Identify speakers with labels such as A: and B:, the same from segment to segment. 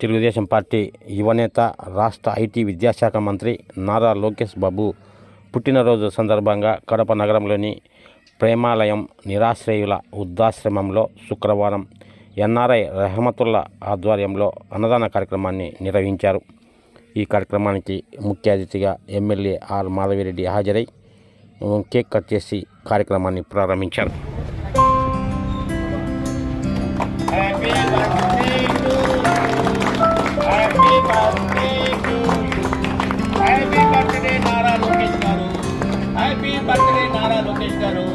A: Telugu Desam party యువనేత రాష్ట్ర IT విద్యాశాఖ మంత్రి నారా లోకేష్ బాబు పుట్టినరోజు సందర్భంగా కడప నగరంలోని ప్రేమాలయం నిరాశ్రయుల వృద్ధాశ్రమంలో శుక్రవారం ఎన్ఆర్ఐ రెహమతుల్లా ఆధ్వర్యంలో అన్నదాన కార్యక్రమాన్ని నిర్వహించారు. ఈ కార్యక్రమానికి ముఖ్య అతిథిగా ఎమ్మెల్యే ఆర్ మాధవిరెడ్డి హాజరై కేక్ కట్ చేసి కార్యక్రమాన్ని ప్రారంభించారు.
B: హ్యాపీ బర్త్డే నారా లోకేష్ గారు. హ్యాపీ బర్త్డే నారా లోకేష్ గారు.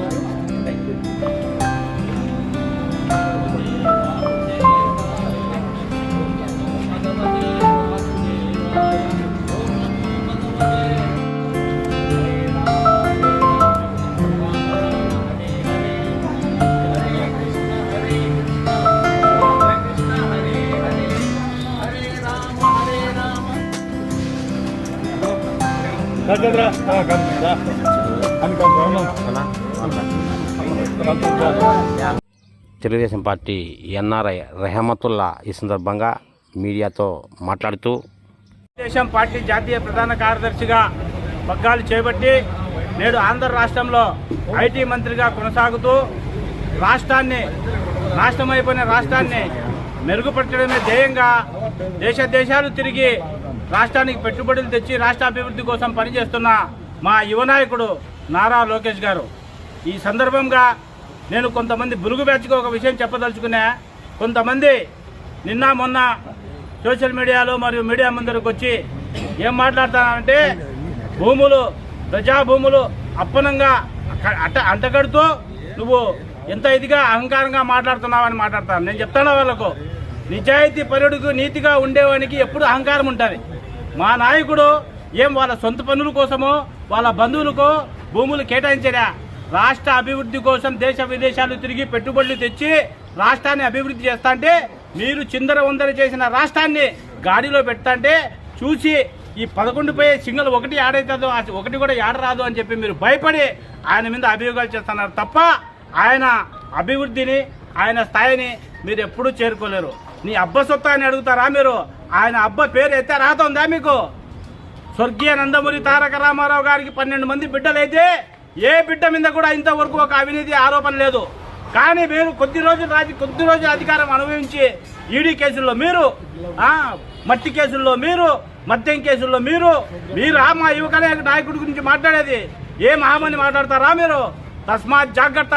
A: తెలుగుదేశం పార్టీ ఎన్ఆర్ఐ రెహమతుల్లా ఈ సందర్భంగా మీడియాతో మాట్లాడుతూ,
C: తెలుగుదేశం పార్టీ జాతీయ ప్రధాన కార్యదర్శిగా పగ్గాలు చేపట్టి నేడు ఆంధ్ర రాష్ట్రంలో ఐటీ మంత్రిగా కొనసాగుతూ నాశనమైపోయిన రాష్ట్రాన్ని మెరుగుపరచడమే ధ్యేయంగా దేశాలు తిరిగి రాష్ట్రానికి పెట్టుబడులు తెచ్చి రాష్ట్ర అభివృద్ధి కోసం పనిచేస్తున్న మా యువ నాయకుడు నారా లోకేష్ గారు. ఈ సందర్భంగా నేను కొంతమంది బులుగు బ్యాచ్కి ఒక విషయం చెప్పదలుచుకున్నా. కొంతమంది నిన్న మొన్న సోషల్ మీడియాలో మరియు మీడియా ముందరకు వచ్చి ఏం మాట్లాడతానంటే ప్రజాభూములు అప్పనంగా అంటగడుతూ నువ్వు ఎంత ఇదిగా అహంకారంగా మాట్లాడుతున్నావని మాట్లాడతాను. నేను చెప్తాను, వాళ్ళకు నిజాయితీ పరుడుకు నీతిగా ఉండేవానికి ఎప్పుడు అహంకారం ఉంటుంది. మా నాయకుడు ఏం వాళ్ళ సొంత పనుల కోసమో వాళ్ళ బంధువులకో భూములు కేటాయించరా. రాష్ట్ర అభివృద్ధి కోసం దేశ విదేశాలు తిరిగి పెట్టుబడులు తెచ్చి రాష్ట్రాన్ని అభివృద్ధి చేస్తా అంటే మీరు చిందర వందర చేసిన రాష్ట్రాన్ని గాడిలో పెడతాంటే చూసి ఈ 11 సింగల్ ఒకటి ఆడవుతుందో ఒకటి కూడా ఆడరాదు అని చెప్పి మీరు భయపడి ఆయన మీద అభియోగాలు చేస్తున్నారు తప్ప ఆయన అభివృద్ధిని ఆయన స్థాయిని మీరు ఎప్పుడూ చేరుకోలేరు. నీ అబ్బ సొత్తా అని అడుగుతారా మీరు? ఆయన అబ్బ పేరు ఎత్తే రాతుందా మీకు? స్వర్గీయ నందమూరి తారక రామారావు గారికి 12 మంది బిడ్డలైతే ఏ బిడ్డ మీద కూడా ఇంతవరకు ఒక అవినీతి ఆరోపణ లేదు. కానీ మీరు కొద్ది రోజులు అధికారం అనుభవించి ఈడీ కేసుల్లో మీరు, మట్టి కేసుల్లో మీరు, మద్యం కేసుల్లో మీరు మా యువక నాయకుడి గురించి మాట్లాడేది ఏ మహామని మాట్లాడతారా మీరు? తస్మాత్ జాగ్రత్త.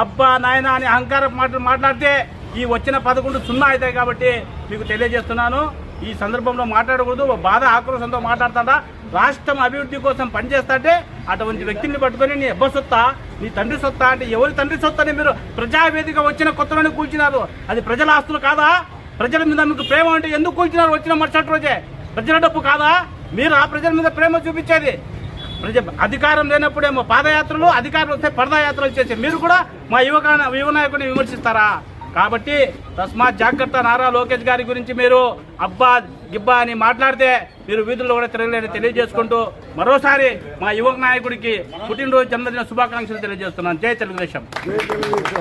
C: అబ్బా నాయన అని అహంకారం మాట్లాడితే ఈ వచ్చిన 11 సున్నా అవుతాయి. కాబట్టి మీకు తెలియజేస్తున్నాను, ఈ సందర్భంలో మాట్లాడకూడదు. బాధ ఆక్రోశంతో మాట్లాడతాడా? రాష్ట్రం అభివృద్ధి కోసం పనిచేస్తాంటే అటువంటి వ్యక్తిని పట్టుకొని నీ అబ్బ సొత్తా, నీ తండ్రి సొత్తా అంటే ఎవరి తండ్రి సొత్తని మీరు ప్రజావేదిక వచ్చిన కొత్తలోనే కూల్చినారు. అది ప్రజల ఆస్తులు కాదా? ప్రజల మీద మీకు ప్రేమ అంటే ఎందుకు కూల్చినారు? వచ్చిన మరుసటి రోజే ప్రజల డబ్బు కాదా? మీరు ఆ ప్రజల మీద ప్రేమ చూపించేది. అధికారం లేనప్పుడేమో పాదయాత్రలు, అధికారులు వస్తే పరదాయాత్రలు చేసి మీరు కూడా మా యువ నాయకుడిని విమర్శిస్తారా? కాబట్టి తస్మాత్ జాగ్రత్త. నారా లోకేష్ గారి గురించి మీరు అబ్బా గిబ్బా అని మాట్లాడితే మీరు వీధుల్లో కూడా తిరగలేని తెలియజేసుకుంటూ మరోసారి మా యువ నాయకుడికి పుట్టినరోజు జన్మదిన శుభాకాంక్షలు తెలియజేస్తున్నాను. జై తెలుగుదేశం.